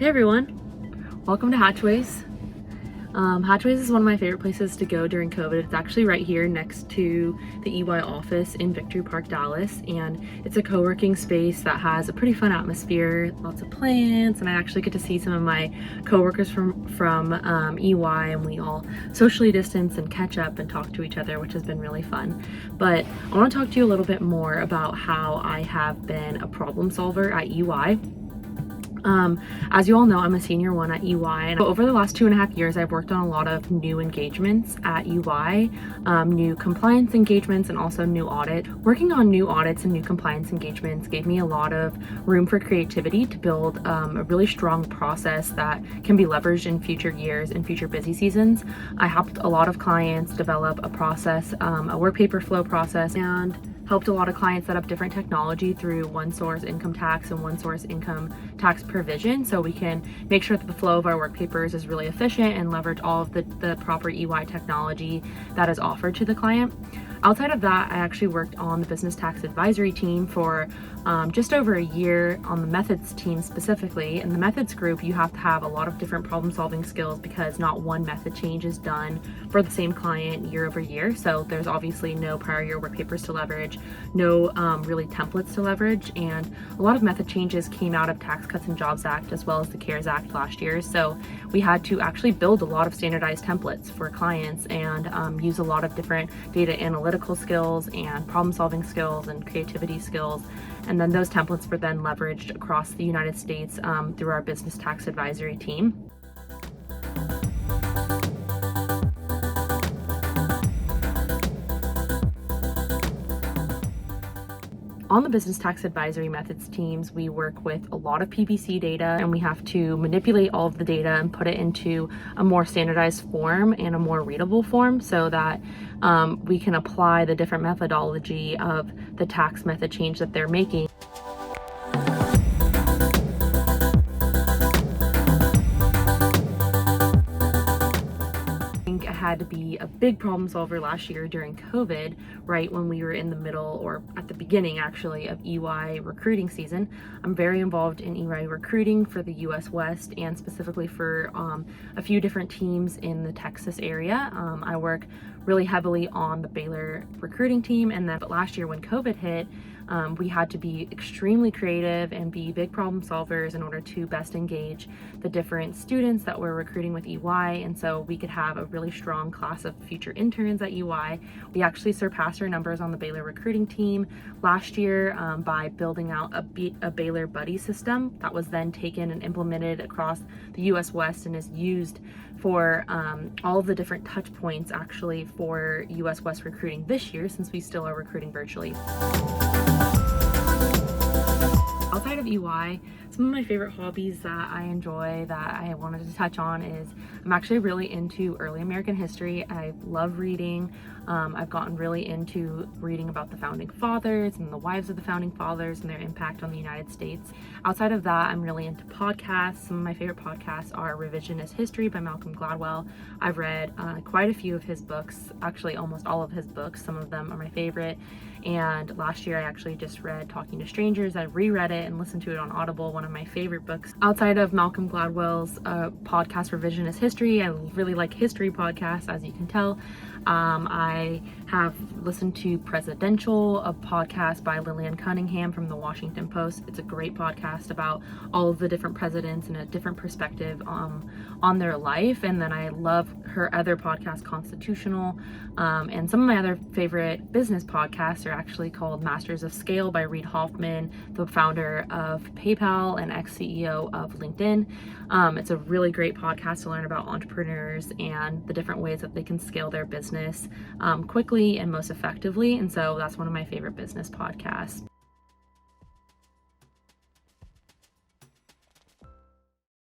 Hey everyone, welcome to Hatchways. Hatchways is one of my favorite places to go during COVID. It's actually right here next to the EY office in Victory Park, Dallas, and it's a co-working space that has a pretty fun atmosphere, lots of plants, and I actually get to see some of my co-workers from EY, and we all socially distance and catch up and talk to each other, which has been really fun. But I want to talk to you a little bit more about how I have been a problem solver at EY. As you all know, I'm a senior one at EY, and over the last 2.5 years, I've worked on a lot of new engagements at EY, new compliance engagements, and also new audit. Working on new audits and new compliance engagements gave me a lot of room for creativity to build a really strong process that can be leveraged in future years and future busy seasons. I helped a lot of clients develop a process, a work paper flow process, and helped a lot of clients set up different technology through OneSource income tax and OneSource income tax provision, so we can make sure that the flow of our work papers is really efficient and leverage all of the proper EY technology that is offered to the client. Outside of that, I actually worked on the business tax advisory team for just over a year on the methods team specifically. In the methods group, you have to have a lot of different problem solving skills because not one method change is done for the same client year over year. So there's obviously no prior year work papers to leverage, no really templates to leverage, and a lot of method changes came out of Tax Cuts and Jobs Act as well as the CARES Act last year. So we had to actually build a lot of standardized templates for clients and use a lot of different data analytical skills and problem solving skills and creativity skills. And then those templates were then leveraged across the United States through our business tax advisory team. On the business tax advisory methods teams, we work with a lot of PBC data, and we have to manipulate all of the data and put it into a more standardized form and a more readable form so that we can apply the different methodology of the tax method change that they're making. Had to be a big problem solver last year during COVID, right when we were in the middle, or at the beginning actually, of EY recruiting season. I'm very involved in EY recruiting for the US West and specifically for a few different teams in the Texas area. I work really heavily on the Baylor recruiting team, and then last year when COVID hit, we had to be extremely creative and be big problem solvers in order to best engage the different students that we're recruiting with EY, and so we could have a really strong class of future interns at EY. We actually surpassed our numbers on the Baylor recruiting team last year by building out a Baylor buddy system that was then taken and implemented across the US West and is used for all of the different touch points actually for US West recruiting this year, since we still are recruiting virtually. Outside of EY, some of my favorite hobbies that I enjoy that I wanted to touch on is I'm actually really into early American history. I love reading. I've gotten really into reading about the founding fathers and the wives of the founding fathers and their impact on the United States. Outside of that, I'm really into podcasts. Some of my favorite podcasts are Revisionist History by Malcolm Gladwell. I've read quite a few of his books, actually almost all of his books. Some of them are my favorite. And last year I actually just read Talking to Strangers. I reread it and listened to it on Audible, one of my favorite books. Outside of Malcolm Gladwell's podcast Revisionist History, I really like history podcasts, as you can tell. I have listened to Presidential, a podcast by Lillian Cunningham from the Washington Post. It's a great podcast about all of the different presidents and a different perspective on their life. And then I love her other podcast, Constitutional. And some of my other favorite business podcasts are actually called Masters of Scale by Reid Hoffman, the founder of PayPal and ex-CEO of LinkedIn. It's a really great podcast to learn about entrepreneurs and the different ways that they can scale their business quickly and most effectively. And so that's one of my favorite business podcasts.